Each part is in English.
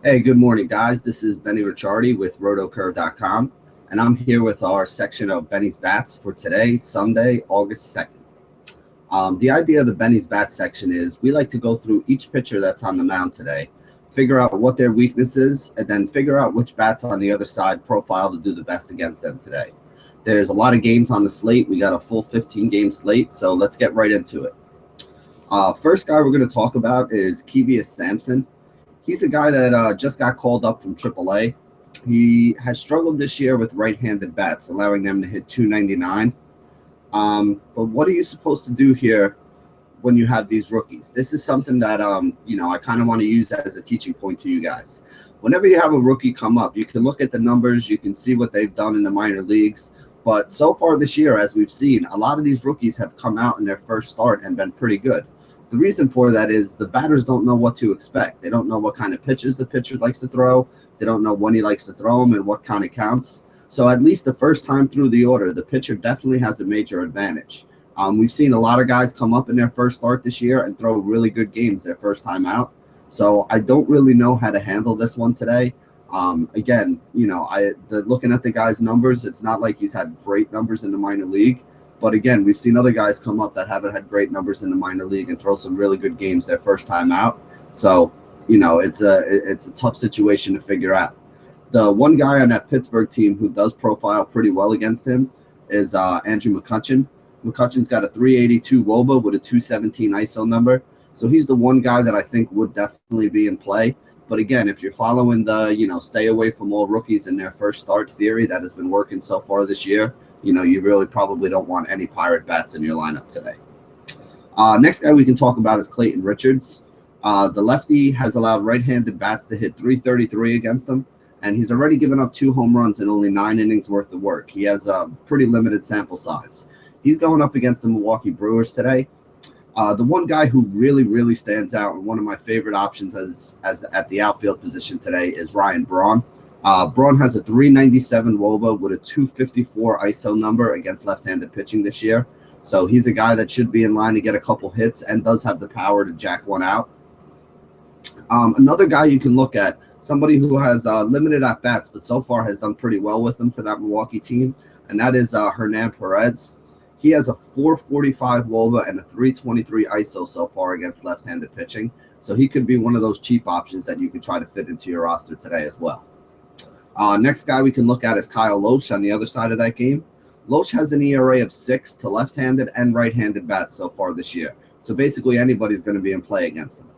Hey, good morning, guys. This is Benny Ricciardi with rotocurve.com, and I'm here with our section of Benny's Bats for today, Sunday, August 2nd. The idea of the Benny's Bats section is we like to go through each pitcher that's on the mound today, figure out what their weakness is, and then figure out which bats on the other side profile to do the best against them today. There's a lot of games on the slate. We got a full 15-game slate, so let's get right into it. First guy we're going to talk about is Kevius Sampson. He's a guy that just got called up from AAA. He has struggled this year with right-handed bats, allowing them to hit 299. But what are you supposed to do here when you have these rookies? This is something that I kind of want to use as a teaching point to you guys. Whenever you have a rookie come up, you can look at the numbers, you can see what they've done in the minor leagues. But so far this year, as we've seen, a lot of these rookies have come out in their first start and been pretty good. The reason for that is the batters don't know what to expect. They don't know what kind of pitches the pitcher likes to throw. They don't know when he likes to throw them and what kind of counts. So at least the first time through the order, the pitcher definitely has a major advantage. We've seen a lot of guys come up in their first start this year and throw really good games their first time out. So I don't really know how to handle this one today. Looking at the guy's numbers, it's not like he's had great numbers in the minor league. But again, we've seen other guys come up that haven't had great numbers in the minor league and throw some really good games their first time out. So, it's a tough situation to figure out. The one guy on that Pittsburgh team who does profile pretty well against him is Andrew McCutchen. McCutchen's got a 382 WOBA with a 217 ISO number. So he's the one guy that I think would definitely be in play. But again, if you're following the, stay away from all rookies in their first start theory that has been working so far this year, you really probably don't want any Pirate bats in your lineup today. Next guy we can talk about is Clayton Richards. The lefty has allowed right-handed bats to hit 333 against him, and he's already given up 2 home runs in only 9 innings worth of work. He has a pretty limited sample size. He's going up against the Milwaukee Brewers today. The one guy who really, really stands out and one of my favorite options as at the outfield position today is Ryan Braun. Braun has a 397 WOBA with a 254 ISO number against left-handed pitching this year. So he's a guy that should be in line to get a couple hits and does have the power to jack one out. Another guy you can look at, somebody who has limited at-bats, but so far has done pretty well with them for that Milwaukee team, and that is Hernan Perez. He has a 445 WOBA and a 323 ISO so far against left-handed pitching. So he could be one of those cheap options that you could try to fit into your roster today as well. Next guy we can look at is Kyle Loesch on the other side of that game. Loesch has an ERA of 6 to left-handed and right-handed bats so far this year. So basically anybody's going to be in play against them.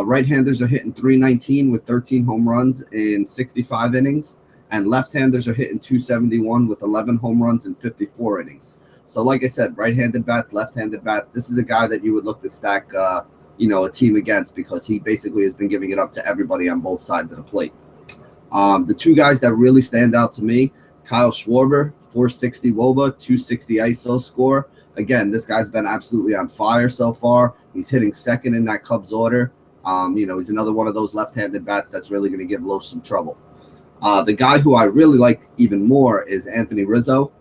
Right-handers are hitting 319 with 13 home runs in 65 innings. And left-handers are hitting 271 with 11 home runs in 54 innings. So like I said, right-handed bats, left-handed bats, this is a guy that you would look to stack, a team against because he basically has been giving it up to everybody on both sides of the plate. The 2 guys that really stand out to me, Kyle Schwarber, 460 WOBA, 260 ISO score. Again, this guy's been absolutely on fire so far. He's hitting second in that Cubs order. He's another one of those left-handed bats that's really going to give Loesch some trouble. The guy who I really like even more is Anthony Rizzo,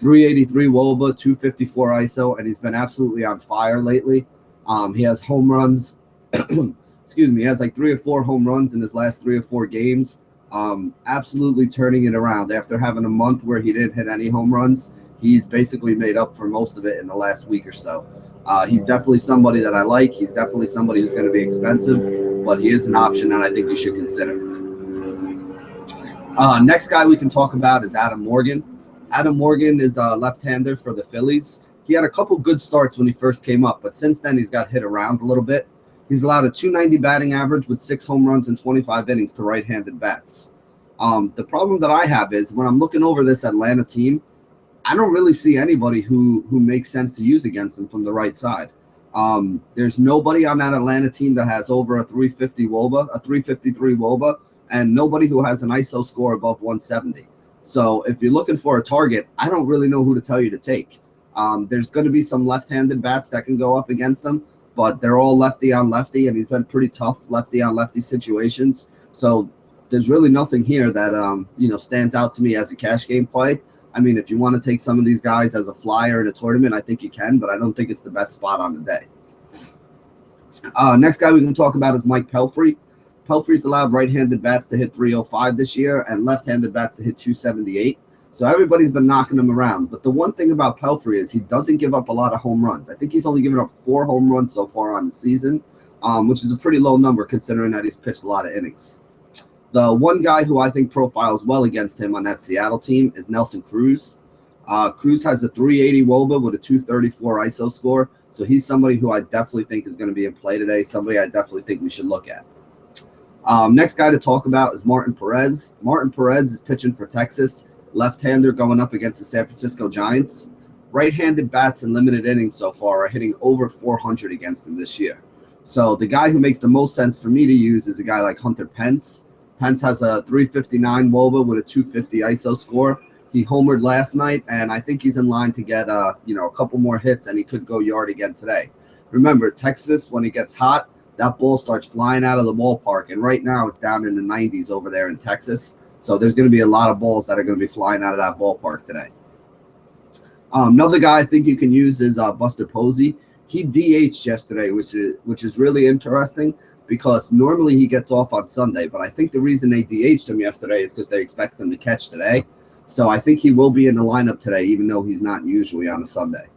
383 WOBA, 254 ISO, and he's been absolutely on fire lately. He has home runs. He has like 3 or 4 home runs in his last 3 or 4 games. Absolutely turning it around. After having a month where he didn't hit any home runs, he's basically made up for most of it in the last week or so. He's definitely somebody that I like. He's definitely somebody who's going to be expensive, but he is an option that I think you should consider. Next guy we can talk about is Adam Morgan. Adam Morgan is a left-hander for the Phillies. He had a couple good starts when he first came up, but since then he's got hit around a little bit. He's allowed a 290 batting average with 6 home runs in 25 innings to right-handed bats. The problem that I have is when I'm looking over this Atlanta team, I don't really see anybody who makes sense to use against them from the right side. There's nobody on that Atlanta team that has over a 350 WOBA, a 353 WOBA, and nobody who has an ISO score above 170. So if you're looking for a target, I don't really know who to tell you to take. There's going to be some left-handed bats that can go up against them, but they're all lefty on lefty, and he's been pretty tough lefty on lefty situations. So there's really nothing here that stands out to me as a cash game play. I mean, if you want to take some of these guys as a flyer in a tournament, I think you can, but I don't think it's the best spot on the day. Next guy we can talk about is Mike Pelfrey. Pelfrey's allowed right-handed bats to hit 305 this year and left-handed bats to hit 278. So everybody's been knocking him around. But the one thing about Pelfrey is he doesn't give up a lot of home runs. I think he's only given up 4 home runs so far on the season, which is a pretty low number considering that he's pitched a lot of innings. The one guy who I think profiles well against him on that Seattle team is Nelson Cruz. Cruz has a 380 WOBA with a 234 ISO score. So he's somebody who I definitely think is going to be in play today, somebody I definitely think we should look at. Next guy to talk about is Martin Perez. Martin Perez is pitching for Texas. Left-hander going up against the San Francisco Giants. Right-handed bats in limited innings so far are hitting over 400 against him this year. So the guy who makes the most sense for me to use is a guy like Hunter Pence. Pence has a 359 WOBA with a 250 ISO score. He homered last night, and I think he's in line to get a couple more hits, and he could go yard again today. Remember, Texas, when it gets hot, that ball starts flying out of the ballpark, and right now it's down in the 90s over there in Texas. So there's going to be a lot of balls that are going to be flying out of that ballpark today. Another guy I think you can use is Buster Posey. He DH'd yesterday, which is really interesting because normally he gets off on Sunday. But I think the reason they DH'd him yesterday is because they expect him to catch today. So I think he will be in the lineup today, even though he's not usually on a Sunday.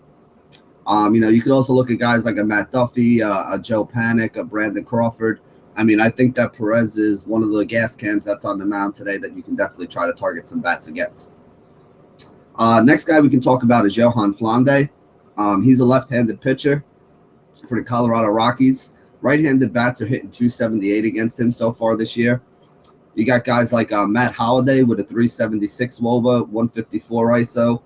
You could also look at guys like a Matt Duffy, a Joe Panic, a Brandon Crawford. I mean, I think that Perez is one of the gas cans that's on the mound today that you can definitely try to target some bats against. Next guy we can talk about is Johan Flande. He's a left-handed pitcher for the Colorado Rockies. Right-handed bats are hitting 278 against him so far this year. You got guys like Matt Holliday with a 376 WOBA, 154 ISO.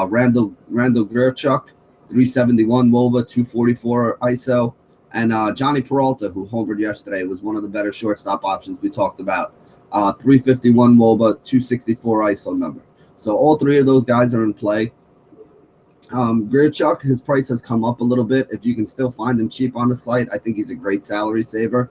Randall Grichuk, 371 WOBA, 244 ISO. And Johnny Peralta, who homered yesterday, was one of the better shortstop options we talked about. 351 WOBA, 264 ISO number. So all 3 of those guys are in play. Grichuk, his price has come up a little bit. If you can still find him cheap on the site, I think he's a great salary saver.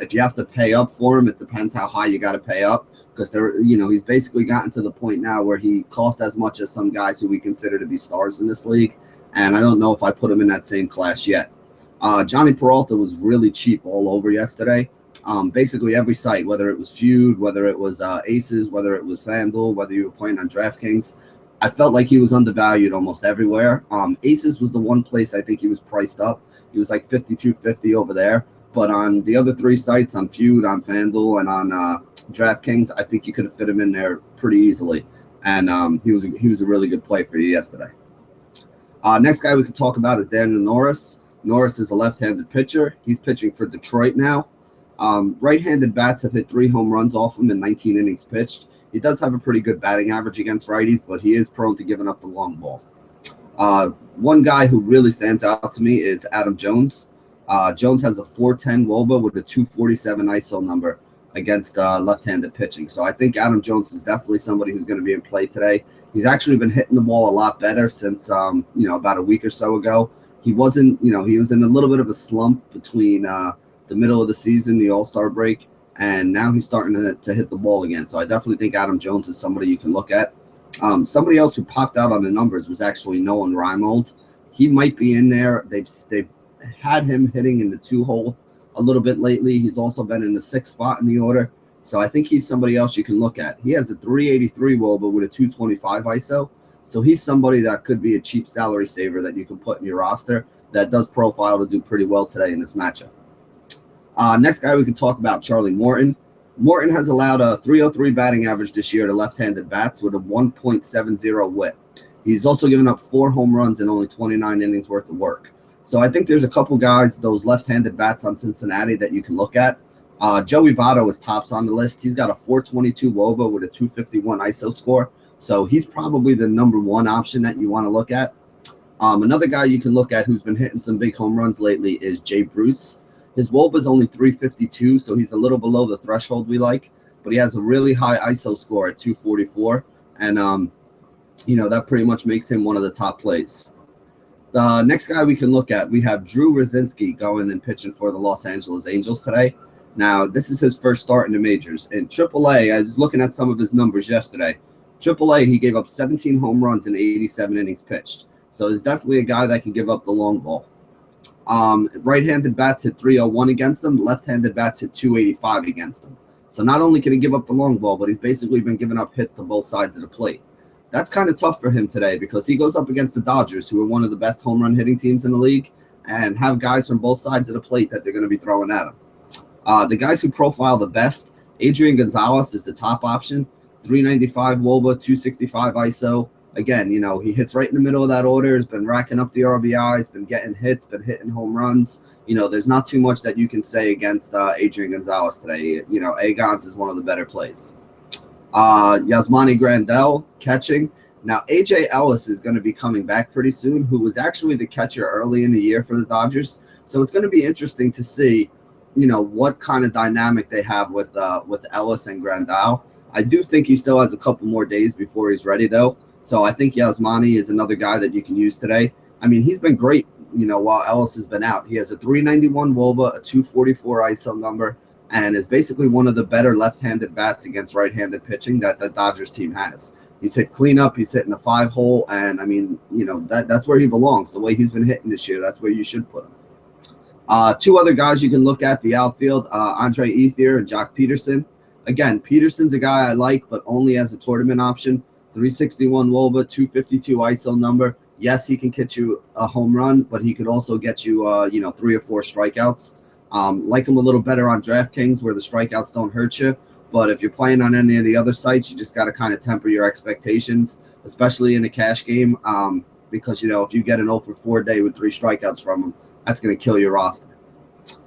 If you have to pay up for him, it depends how high you got to pay up because he's basically gotten to the point now where he costs as much as some guys who we consider to be stars in this league. And I don't know if I put him in that same class yet. Johnny Peralta was really cheap all over yesterday. Basically every site, whether it was Feud, whether it was Aces, whether it was FanDuel, whether you were playing on DraftKings, I felt like he was undervalued almost everywhere. Aces was the one place I think he was priced up. He was like $52.50 over there. But on the other 3 sites, on Feud, on FanDuel, and on DraftKings, I think you could have fit him in there pretty easily. And he was a really good play for you yesterday. Next guy we could talk about is Daniel Norris. Norris is a left-handed pitcher. He's pitching for Detroit now. Right-handed bats have hit 3 home runs off him in 19 innings pitched. He does have a pretty good batting average against righties, but he is prone to giving up the long ball. One guy who really stands out to me is Adam Jones. Jones has a 410 WOBA with a 247 ISO number against left-handed pitching. So I think Adam Jones is definitely somebody who's going to be in play today. He's actually been hitting the ball a lot better since, about a week or so ago. He wasn't, he was in a little bit of a slump between the middle of the season, the All-Star break, and now he's starting to hit the ball again. So I definitely think Adam Jones is somebody you can look at. Somebody else who popped out on the numbers was actually Nolan Reimold. He might be in there. They've had him hitting in the 2-hole a little bit lately. He's also been in the 6th spot in the order. So I think he's somebody else you can look at. He has a 383 WOBA with a 225 ISO. So he's somebody that could be a cheap salary saver that you can put in your roster that does profile to do pretty well today in this matchup. Next guy we can talk about, Charlie Morton. Morton has allowed a 303 batting average this year to left-handed bats with a 1.70 whip. He's also given up 4 home runs in only 29 innings worth of work. So I think there's a couple guys, those left-handed bats on Cincinnati that you can look at. Joey Votto is tops on the list. He's got a 422 WOBA with a 251 ISO score. So he's probably the number 1 option that you want to look at. Another guy you can look at who's been hitting some big home runs lately is Jay Bruce. His WOBA is only 352, so he's a little below the threshold we like. But he has a really high ISO score at 244. And, that pretty much makes him one of the top plays. The next guy we can look at, we have Drew Rosinski going and pitching for the Los Angeles Angels today. Now, this is his first start in the majors. In AAA, I was looking at some of his numbers yesterday. AAA, he gave up 17 home runs in 87 innings pitched. So he's definitely a guy that can give up the long ball. Right-handed bats hit 301 against him. Left-handed bats hit 285 against him. So not only can he give up the long ball, but he's basically been giving up hits to both sides of the plate. That's kind of tough for him today because he goes up against the Dodgers, who are one of the best home run hitting teams in the league, and have guys from both sides of the plate that they're going to be throwing at him. The guys who profile the best, Adrian Gonzalez is the top option, 395 WOBA, 265 ISO. Again, he hits right in the middle of that order, has been racking up the RBIs, been getting hits, been hitting home runs. There's not too much that you can say against Adrian Gonzalez today. Agons is one of the better plays. Yasmani Grandal catching. Now, AJ Ellis is going to be coming back pretty soon, who was actually the catcher early in the year for the Dodgers. So it's going to be interesting to see, what kind of dynamic they have with Ellis and Grandal. I do think he still has a couple more days before he's ready, though. So I think Yasmani is another guy that you can use today. I mean, he's been great, while Ellis has been out. He has a 391 WOBA, a 244 ISO number, and is basically one of the better left-handed bats against right-handed pitching that the Dodgers team has. He's hit cleanup, he's hitting the 5-hole, and I mean, that's where he belongs. The way he's been hitting this year, that's where you should put him. Two other guys you can look at the outfield, Andre Ethier and Jock Peterson. Again, Peterson's a guy I like, but only as a tournament option. 361 WOBA, 252 ISO number. Yes, he can get you a home run, but he could also get you, 3 or 4 strikeouts. Like him a little better on DraftKings where the strikeouts don't hurt you. But if you're playing on any of the other sites, you just got to kind of temper your expectations, especially in a cash game, because, if you get an 0 for 4 day with 3 strikeouts from him, that's going to kill your roster.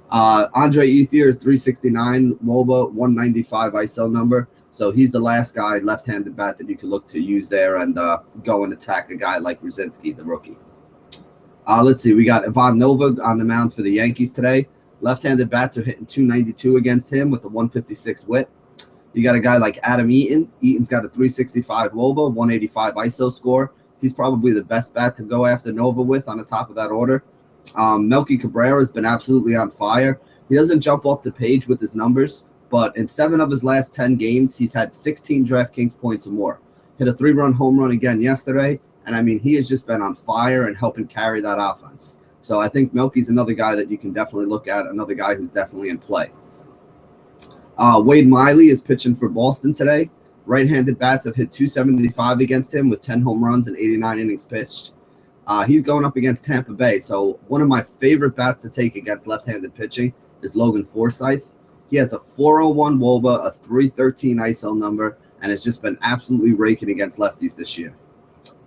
Andre Ethier, 369 WOBA, 195 ISO number. So he's the last guy, left-handed bat, that you can look to use there and go and attack a guy like Ruzinski, the rookie. Let's see. We got Ivan Nova on the mound for the Yankees today. Left-handed bats are hitting 292 against him with the 156 whip. You got a guy like Adam Eaton. Eaton's got a 365 WOBA, 185 ISO score. He's probably the best bat to go after Nova with on the top of that order. Melky Cabrera has been absolutely on fire. He doesn't jump off the page with his numbers, but in 7 of his last 10 games, he's had 16 DraftKings points or more. Hit a 3-run home run again yesterday, and I mean, he has just been on fire and helping carry that offense. So I think Melky's another guy that you can definitely look at, another guy who's definitely in play. Wade Miley is pitching for Boston today. Right-handed bats have hit 275 against him with 10 home runs and 89 innings pitched. He's going up against Tampa Bay. So one of my favorite bats to take against left-handed pitching is Logan Forsythe. He has a 401 WOBA, a 313 ISO number, and has just been absolutely raking against lefties this year.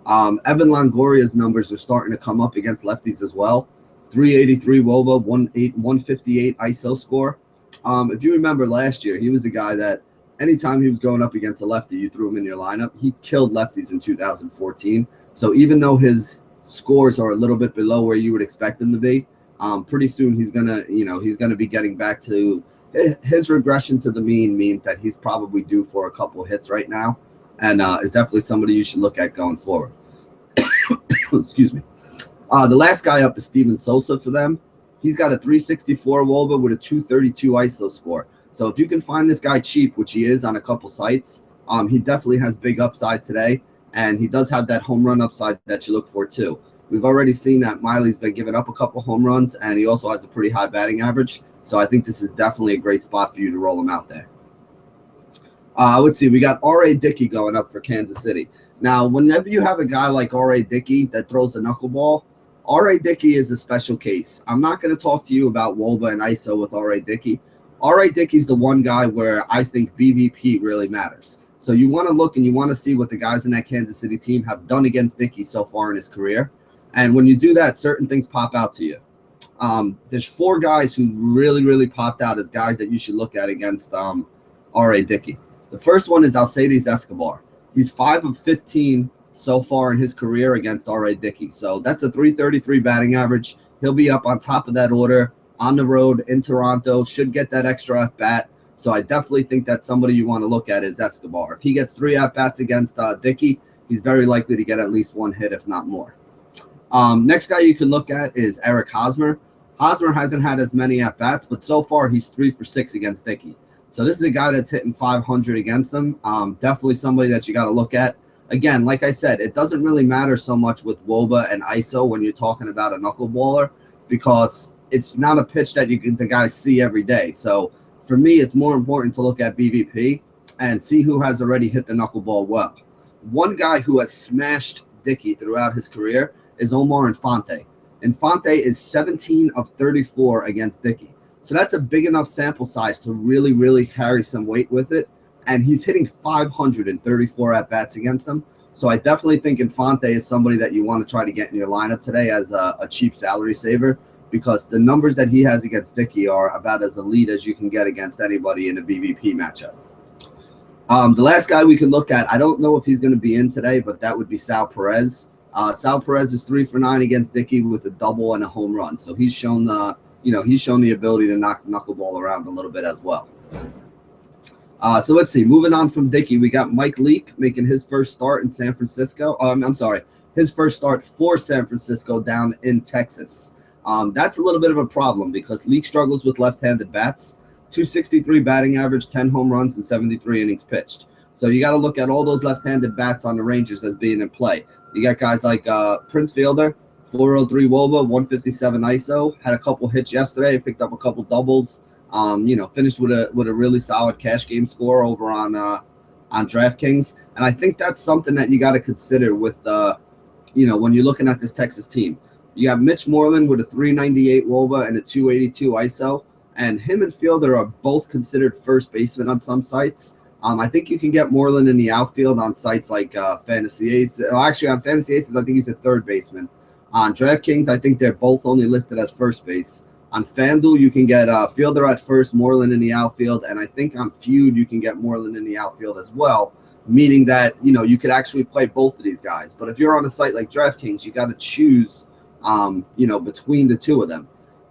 Evan Longoria's numbers are starting to come up against lefties as well. 383 WOBA, 158 ISO score. If you remember last year, he was a guy that anytime he was going up against a lefty, you threw him in your lineup. He killed lefties in 2014. So even though his scores are a little bit below where you would expect him to be, pretty soon he's gonna be getting back to his regression to the mean. Means that he's probably due for a couple hits right now, and is definitely somebody you should look at going forward. Excuse me. The last guy up is Steven Sosa for them. He's got a 364 WOBA with a 232 ISO score. So if you can find this guy cheap, which he is on a couple sites, he definitely has big upside today, and he does have that home run upside that you look for too. We've already seen that Miley's been giving up a couple home runs, and he also has a pretty high batting average. So I think this is definitely a great spot for you to roll him out there. Let's see. We got R.A. Dickey going up for Kansas City. Now, whenever you have a guy like R.A. Dickey that throws the knuckleball, R.A. Dickey is a special case. I'm not going to talk to you about WOBA and ISO with R.A. Dickey. R.A. Dickey's the one guy where I think BVP really matters. So you want to look and you want to see what the guys in that Kansas City team have done against Dickey so far in his career. And when you do that, certain things pop out to you. There's 4 guys who really, really popped out as guys that you should look at against R.A. Dickey. The first one is Alcides Escobar. He's 5 of 15 so far in his career against R.A. Dickey. So that's a 333 batting average. He'll be up on top of that order on the road in Toronto, should get that extra at-bat. So I definitely think that's somebody you want to look at is Escobar. If he gets 3 at-bats against Dickey, he's very likely to get at least 1 hit, if not more. Next guy you can look at is Eric Hosmer. Hosmer hasn't had as many at-bats, but so far he's 3 for 6 against Dickey. So this is a guy that's hitting 500 against them. Definitely somebody that you got to look at. Again, like I said, it doesn't really matter so much with WOBA and ISO when you're talking about a knuckleballer, because it's not a pitch that the guys see every day. So for me, it's more important to look at BVP and see who has already hit the knuckleball well. One guy who has smashed Dickey throughout his career is Omar Infante. Infante is 17 of 34 against Dickey. So that's a big enough sample size to really, really carry some weight with it. And he's hitting 534 at-bats against them. So I definitely think Infante is somebody that you want to try to get in your lineup today as a cheap salary saver, because the numbers that he has against Dickey are about as elite as you can get against anybody in a BVP matchup. The last guy we can look at, I don't know if he's going to be in today, but that would be Sal Perez. Sal Perez is 3 for 9 against Dickey with a double and a home run. So he's shown the ability to knock the knuckleball around a little bit as well. So let's see. Moving on from Dickey, we got Mike Leake making his first start in San Francisco. His first start for San Francisco down in Texas. That's a little bit of a problem because Leake struggles with left-handed bats. 263 batting average, 10 home runs, and 73 innings pitched. So you got to look at all those left-handed bats on the Rangers as being in play. You got guys like Prince Fielder, 403 WOBA, 157 ISO. Had a couple hits yesterday. Picked up a couple doubles. Finished with a really solid cash game score over on DraftKings. And I think that's something that you got to consider with when you're looking at this Texas team. You got Mitch Moreland with a 398 WOBA and a 282 ISO. And him and Fielder are both considered first baseman on some sites. I think you can get Moreland in the outfield on sites like Fantasy Aces. Actually, on Fantasy Aces, I think he's a third baseman. On DraftKings, I think they're both only listed as first base. On FanDuel, you can get Fielder at first, Moreland in the outfield. And I think on Feud, you can get Moreland in the outfield as well, meaning that, you could actually play both of these guys. But if you're on a site like DraftKings, you got to choose, between the two of them.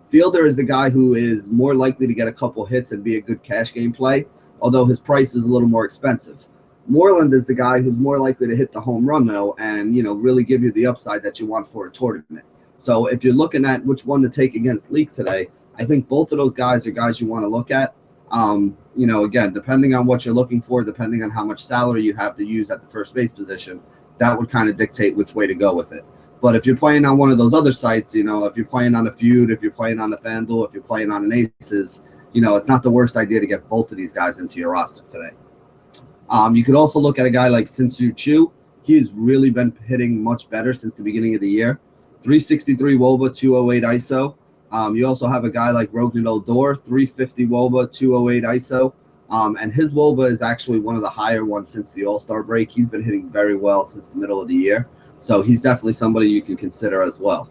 Fielder is the guy who is more likely to get a couple hits and be a good cash game play, although his price is a little more expensive. Moreland is the guy who's more likely to hit the home run, though, and, really give you the upside that you want for a tournament. So if you're looking at which one to take against Leake today, I think both of those guys are guys you want to look at. Again, depending on what you're looking for, depending on how much salary you have to use at the first base position, that would kind of dictate which way to go with it. But if you're playing on one of those other sites, if you're playing on a Feud, if you're playing on a FanDuel, if you're playing on an Aces, it's not the worst idea to get both of these guys into your roster today. You could also look at a guy like Sin-Soo Choo. He's really been hitting much better since the beginning of the year. 363 WOBA, 208 ISO. You also have a guy like Rougned Odor, 350 WOBA, 208 ISO. And his WOBA is actually one of the higher ones since the All-Star break. He's been hitting very well since the middle of the year. So he's definitely somebody you can consider as well.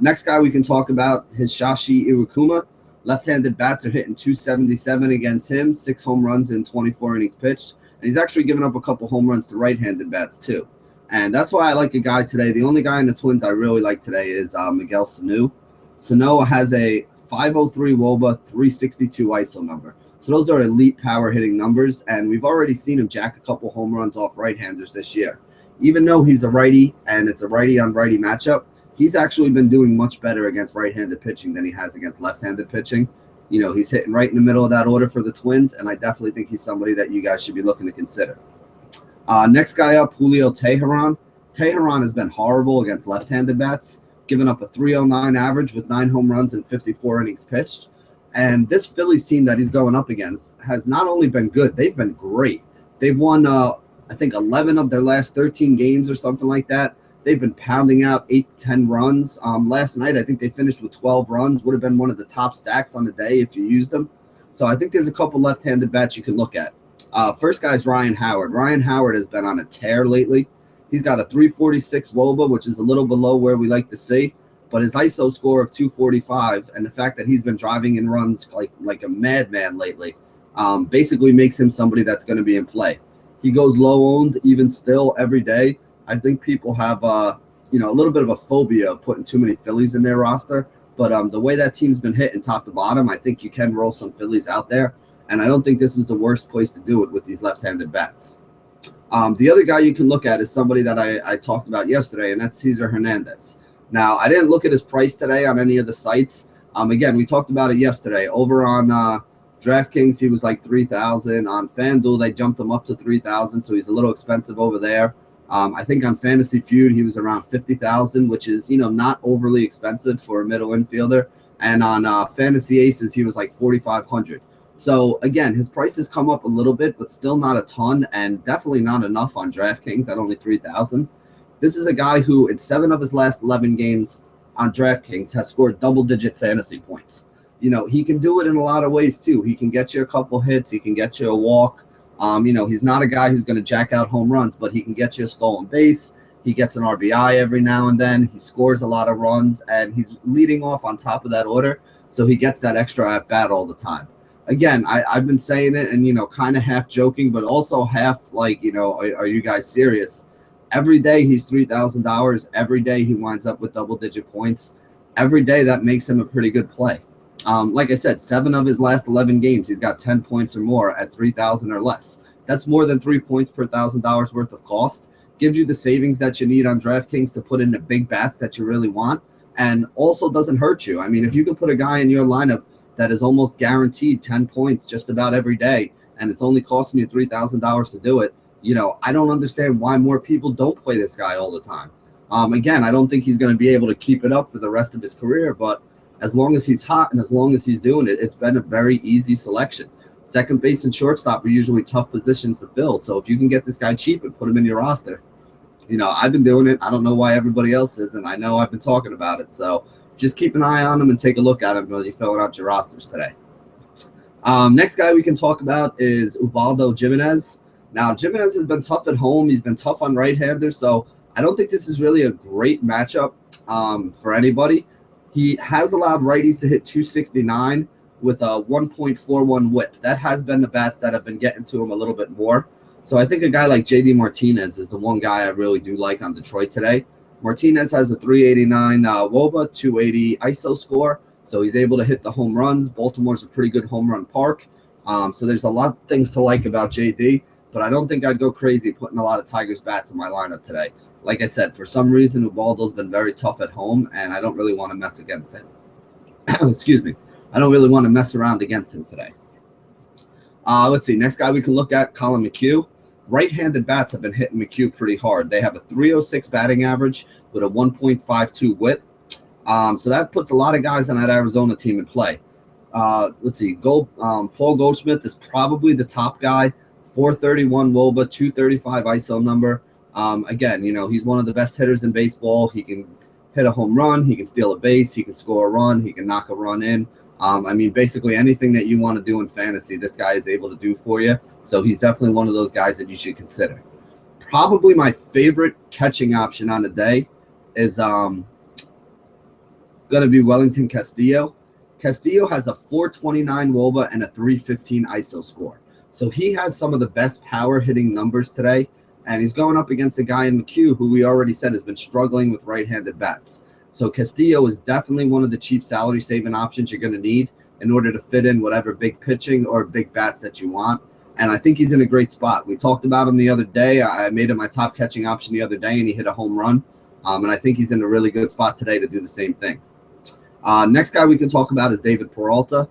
Next guy we can talk about is Shashi Iwakuma. Left-handed bats are hitting 277 against him, 6 home runs in 24 innings pitched. And he's actually given up a couple home runs to right-handed bats too. And that's why I like a guy today. The only guy in the Twins I really like today is Miguel Sano. Sano has a 503 WOBA, 362 ISO number. So those are elite power hitting numbers. And we've already seen him jack a couple home runs off right-handers this year. Even though he's a righty and it's a righty-on-righty matchup, he's actually been doing much better against right-handed pitching than he has against left-handed pitching. He's hitting right in the middle of that order for the Twins, and I definitely think he's somebody that you guys should be looking to consider. Next guy up, Julio Teheran. Teheran has been horrible against left-handed bats, giving up a 309 average with 9 home runs and 54 innings pitched. And this Phillies team that he's going up against has not only been good, they've been great. They've won I think 11 of their last 13 games or something like that. They've been pounding out 8 to 10 runs. Last night, I think they finished with 12 runs. Would have been one of the top stacks on the day if you used them. So I think there's a couple left-handed bats you can look at. First guy is Ryan Howard. Ryan Howard has been on a tear lately. He's got a 346 WOBA, which is a little below where we like to see. But his ISO score of 245 and the fact that he's been driving in runs like a madman lately basically makes him somebody that's going to be in play. He goes low-owned even still every day. I think people have a little bit of a phobia of putting too many Phillies in their roster. But the way that team's been hitting top to bottom, I think you can roll some Phillies out there. And I don't think this is the worst place to do it with these left-handed bats. The other guy you can look at is somebody that I talked about yesterday, and that's Cesar Hernandez. Now, I didn't look at his price today on any of the sites. Again, we talked about it yesterday. Over on DraftKings, he was like $3,000. On FanDuel, they jumped him up to $3,000, so he's a little expensive over there. I think on Fantasy Feud he was around 50,000, which is not overly expensive for a middle infielder. And on Fantasy Aces he was like 4,500. So again, his prices come up a little bit, but still not a ton, and definitely not enough on DraftKings at only 3,000. This is a guy who, in 7 of his last 11 games on DraftKings, has scored double-digit fantasy points. He can do it in a lot of ways too. He can get you a couple hits. He can get you a walk. He's not a guy who's going to jack out home runs, but he can get you a stolen base. He gets an RBI every now and then. He scores a lot of runs, and he's leading off on top of that order, so he gets that extra at bat all the time. Again, I've been saying it and, kind of half joking, but also half like, are you guys serious? Every day he's $3,000. Every day he winds up with double-digit points. Every day that makes him a pretty good play. Like I said, 7 of his last 11 games, he's got 10 points or more at 3,000 or less. That's more than 3 points per $1,000 worth of cost. Gives you the savings that you need on DraftKings to put in the big bats that you really want, and also doesn't hurt you. I mean, if you can put a guy in your lineup that is almost guaranteed 10 points just about every day, and it's only costing you $3,000 to do it, I don't understand why more people don't play this guy all the time. Again, I don't think he's going to be able to keep it up for the rest of his career, but as long as he's hot and as long as he's doing it, it's been a very easy selection. Second base and shortstop are usually tough positions to fill, so if you can get this guy cheap and put him in your roster, I've been doing it. I don't know why everybody else isn't. I know I've been talking about it, so just keep an eye on him and take a look at him when you're filling out your rosters today. Next guy we can talk about is Ubaldo Jimenez. Now, Jimenez has been tough at home. He's been tough on right-handers, so I don't think this is really a great matchup for anybody. He has allowed righties to hit 269 with a 1.41 whip. That has been the bats that have been getting to him a little bit more. So I think a guy like J.D. Martinez is the one guy I really do like on Detroit today. Martinez has a 389 WOBA, 280 ISO score, so he's able to hit the home runs. Baltimore's a pretty good home run park. So there's a lot of things to like about J.D., but I don't think I'd go crazy putting a lot of Tigers bats in my lineup today. Like I said, for some reason, Ubaldo's been very tough at home, and I don't really want to mess against him. Excuse me. I don't really want to mess around against him today. Let's see. Next guy we can look at, Colin McHugh. Right-handed bats have been hitting McHugh pretty hard. They have a 306 batting average with a 1.52 whip. So that puts a lot of guys on that Arizona team in play. Let's see. Paul Goldschmidt is probably the top guy. 431 WOBA, 235 ISO number. Again, he's one of the best hitters in baseball. He can hit a home run. He can steal a base. He can score a run. He can knock a run in. Basically anything that you want to do in fantasy, this guy is able to do for you. So he's definitely one of those guys that you should consider. Probably my favorite catching option on the day is going to be Wellington Castillo. Castillo has a 429 WOBA and a 315 ISO score. So he has some of the best power hitting numbers today. And he's going up against a guy in McHugh who we already said has been struggling with right-handed bats. So Castillo is definitely one of the cheap salary-saving options you're going to need in order to fit in whatever big pitching or big bats that you want. And I think he's in a great spot. We talked about him the other day. I made him my top catching option the other day, and he hit a home run. And I think he's in a really good spot today to do the same thing. Next guy we can talk about is David Peralta.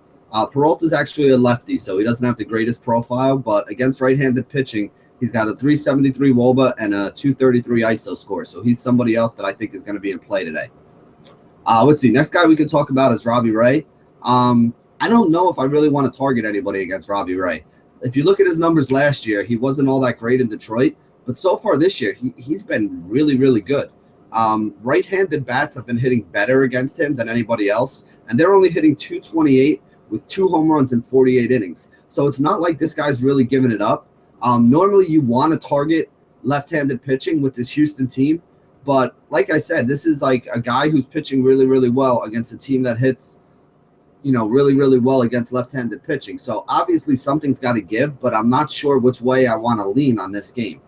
Peralta's actually a lefty, so he doesn't have the greatest profile, but against right-handed pitching, he's got a 373 WOBA and a 233 ISO score. So he's somebody else that I think is going to be in play today. Let's see. Next guy we can talk about is Robbie Ray. I don't know if I really want to target anybody against Robbie Ray. If you look at his numbers last year, he wasn't all that great in Detroit. But so far this year, he's been really, really good. Right-handed bats have been hitting better against him than anybody else. And they're only hitting 228 with 2 home runs in 48 innings. So it's not like this guy's really giving it up. Normally you want to target left-handed pitching with this Houston team. But like I said, this is like a guy who's pitching really, really well against a team that hits, really, really well against left-handed pitching. So obviously something's got to give, but I'm not sure which way I want to lean on this game.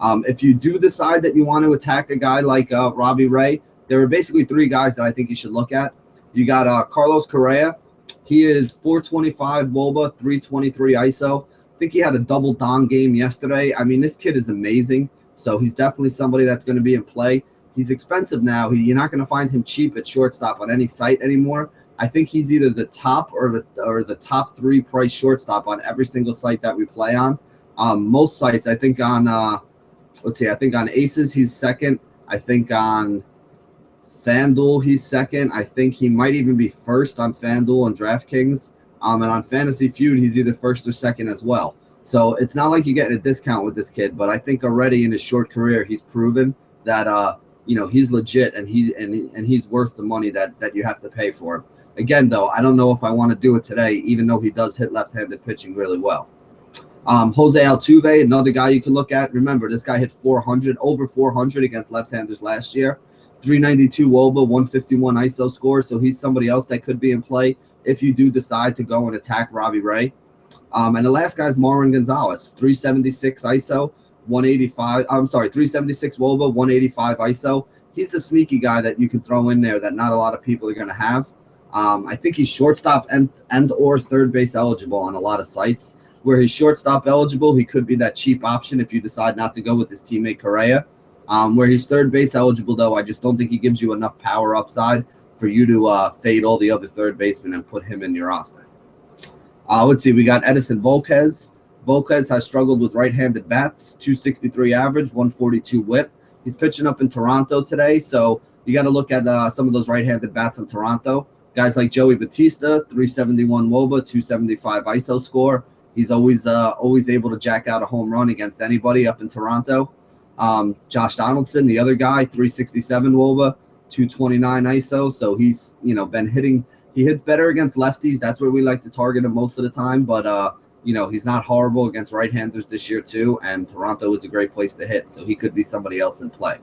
If you do decide that you want to attack a guy like Robbie Ray, there are basically 3 guys that I think you should look at. You got Carlos Correa. He is 425 WOBA, 323 ISO. I think he had a double dong game yesterday. I mean, this kid is amazing. So he's definitely somebody that's going to be in play. He's expensive now. You're not going to find him cheap at shortstop on any site anymore. I think he's either the top or the top 3 price shortstop on every single site that we play on. Most sites, I think on let's see, I think on Aces he's second. I think on FanDuel he's second. I think he might even be first on FanDuel and DraftKings. And on Fantasy Feud he's either first or second as well. So it's not like you're getting a discount with this kid, but I think already in his short career he's proven that he's legit and he's worth the money that you have to pay for him. Again, though, I don't know if I want to do it today, even though he does hit left-handed pitching really well. Jose Altuve, another guy you can look at. Remember, this guy hit over 400 against left-handers last year. 392 WOBA, 151 ISO score. So he's somebody else that could be in play if you do decide to go and attack Robbie Ray. And the last guy is Marwin Gonzalez, 376 ISO, 185. 376 WOBA, 185 ISO. He's the sneaky guy that you can throw in there that not a lot of people are going to have. I think he's shortstop and or third base eligible on a lot of sites. Where he's shortstop eligible, he could be that cheap option if you decide not to go with his teammate Correa. Where he's third base eligible, though, I just don't think he gives you enough power upside for you to fade all the other third basemen and put him in your roster. Let's see, we got Edison Volquez. Volquez has struggled with right-handed bats, 263 average, 142 whip. He's pitching up in Toronto today, so you got to look at some of those right-handed bats in Toronto. Guys like Joey Batista, 371 WOBA, 275 ISO score. He's always able to jack out a home run against anybody up in Toronto. Josh Donaldson, the other guy, 367 WOBA, 229 ISO. So he's been hitting. He hits better against lefties. That's where we like to target him most of the time. But he's not horrible against right-handers this year too. And Toronto is a great place to hit, so he could be somebody else in play.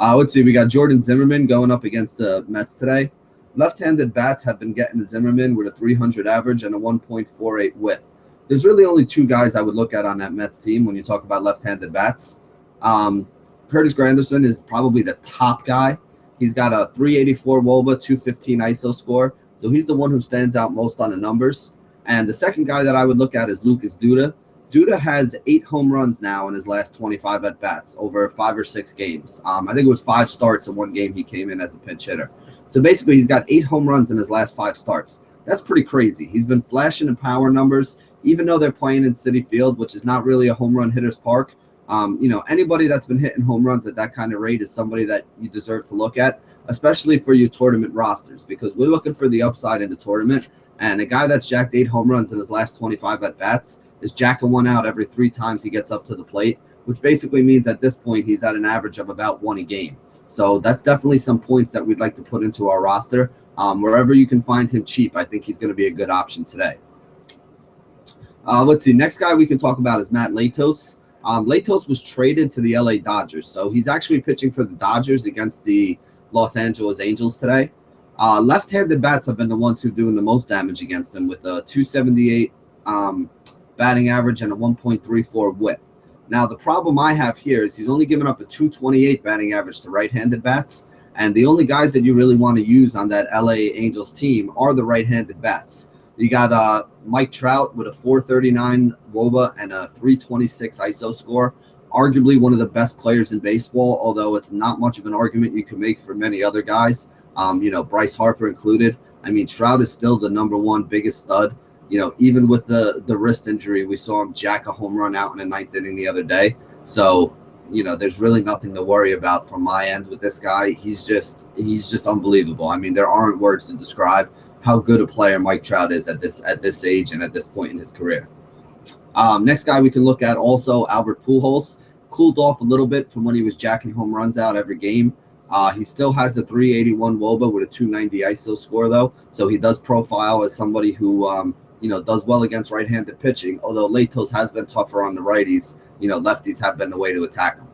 Let's see. We got Jordan Zimmerman going up against the Mets today. Left-handed bats have been getting to Zimmerman with a 300 average and a 1.48 whip. There's really only two guys I would look at on that Mets team when you talk about left-handed bats. Curtis Granderson is probably the top guy. He's got a 384 WOBA, 215 ISO score. So he's the one who stands out most on the numbers. And the second guy that I would look at is Lucas Duda. Duda has 8 home runs now in his last 25 at-bats over 5 or 6 games. I think it was 5 starts in one game he came in as a pinch hitter. So basically, he's got 8 home runs in his last 5 starts. That's pretty crazy. He's been flashing in power numbers, even though they're playing in Citi Field, which is not really a home run hitter's park. Anybody that's been hitting home runs at that kind of rate is somebody that you deserve to look at, especially for your tournament rosters, because we're looking for the upside in the tournament. And a guy that's jacked 8 home runs in his last 25 at-bats is jacking one out every 3 times he gets up to the plate, which basically means at this point he's at an average of about 1 a game. So that's definitely some points that we'd like to put into our roster. Wherever you can find him cheap, I think he's going to be a good option today. Let's see. Next guy we can talk about is Matt Latos. Latos was traded to the LA Dodgers, so he's actually pitching for the Dodgers against the Los Angeles Angels today. Left-handed bats have been the ones who are doing the most damage against him with a 278 batting average and a 1.34 whip. Now, the problem I have here is he's only given up a 228 batting average to right-handed bats, and the only guys that you really want to use on that LA Angels team are the right-handed bats. You got Mike Trout with a 439 WOBA and a 326 ISO score, arguably one of the best players in baseball, although it's not much of an argument you can make for many other guys, Bryce Harper included. I mean, Trout is still the #1 biggest stud. Even with the wrist injury, we saw him jack a home run out in the 9th inning the other day. So, there's really nothing to worry about from my end with this guy. He's just unbelievable. I mean, there aren't words to describe how good a player Mike Trout is at this age and at this point in his career. Next guy we can look at also, Albert Pujols. Cooled off a little bit from when he was jacking home runs out every game. He still has a 381 WOBA with a 290 ISO score, though. So he does profile as somebody who, does well against right-handed pitching, although Latos has been tougher on the righties. Lefties have been the way to attack him.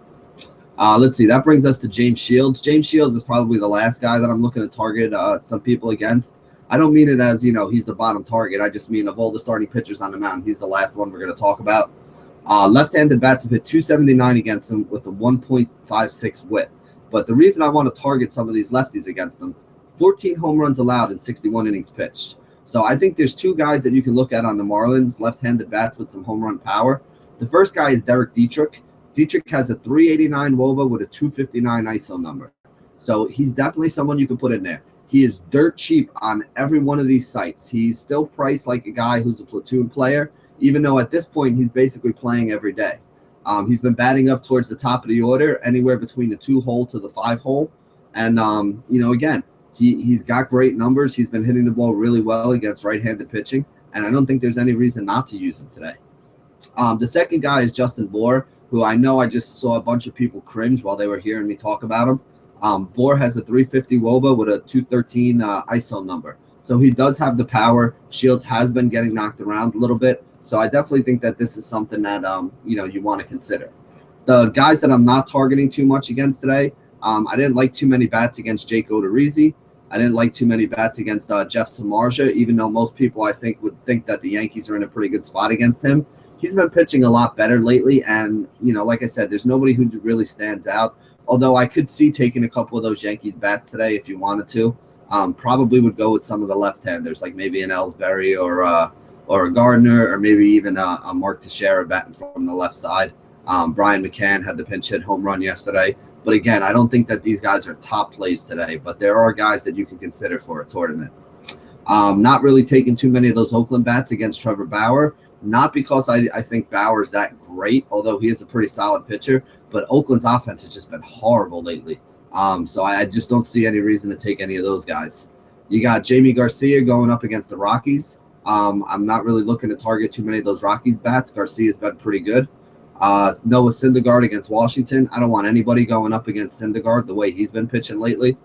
Let's see. That brings us to James Shields. James Shields is probably the last guy that I'm looking to target some people against. I don't mean it as, he's the bottom target. I just mean of all the starting pitchers on the mound, he's the last one we're going to talk about. Left-handed bats have hit 279 against him with a 1.56 whip. But the reason I want to target some of these lefties against them, 14 home runs allowed in 61 innings pitched. So I think there's 2 guys that you can look at on the Marlins, left-handed bats with some home run power. The first guy is Derek Dietrich. Dietrich has a 389 WOBA with a 259 ISO number. So he's definitely someone you can put in there. He is dirt cheap on every one of these sites. He's still priced like a guy who's a platoon player, even though at this point he's basically playing every day. He's been batting up towards the top of the order, anywhere between the 2-hole to the 5-hole. And, again, he's got great numbers. He's been hitting the ball really well against right-handed pitching, and I don't think there's any reason not to use him today. The second guy is Justin Bour, who I know I just saw a bunch of people cringe while they were hearing me talk about him. Bour has a 350 WOBA with a 213 ISO number. So he does have the power. Shields has been getting knocked around a little bit. So I definitely think that this is something that, you want to consider. The guys that I'm not targeting too much against today, I didn't like too many bats against Jake Odorizzi. I didn't like too many bats against Jeff Samardzija, even though most people, I think, would think that the Yankees are in a pretty good spot against him. He's been pitching a lot better lately, and, like I said, there's nobody who really stands out, although I could see taking a couple of those Yankees bats today if you wanted to. Probably would go with some of the left-handers, like maybe an Ellsbury or a Gardner, or maybe even a Mark Teixeira batting from the left side. Brian McCann had the pinch hit home run yesterday. But again, I don't think that these guys are top plays today, but there are guys that you can consider for a tournament. Not really taking too many of those Oakland bats against Trevor Bauer, not because I think Bauer's that great, although he is a pretty solid pitcher, but Oakland's offense has just been horrible lately. So I just don't see any reason to take any of those guys. You got Jamie Garcia going up against the Rockies. I'm not really looking to target too many of those Rockies bats. Garcia's been pretty good. Noah Syndergaard against Washington. I don't want anybody going up against Syndergaard the way he's been pitching lately.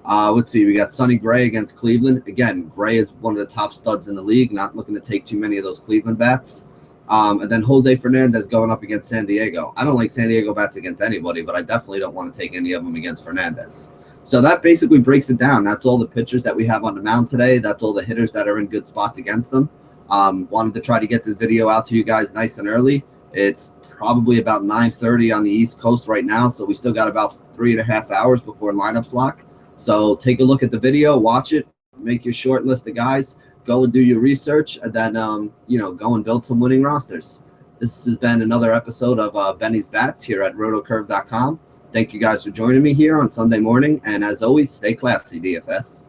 Let's see. We got Sonny Gray against Cleveland. Again, Gray is one of the top studs in the league. Not looking to take too many of those Cleveland bats. And then Jose Fernandez going up against San Diego. I don't like San Diego bats against anybody, but I definitely don't want to take any of them against Fernandez. So that basically breaks it down. That's all the pitchers that we have on the mound today. That's all the hitters that are in good spots against them. Wanted to try to get this video out to you guys nice and early. It's probably about 9:30 on the East Coast right now, so we still got about 3.5 hours before lineups lock. So take a look at the video, watch it, make your short list of guys, go and do your research, and then go and build some winning rosters. This has been another episode of Benny's Bats here at rotocurve.com. Thank you guys for joining me here on Sunday morning, and as always, stay classy, DFS.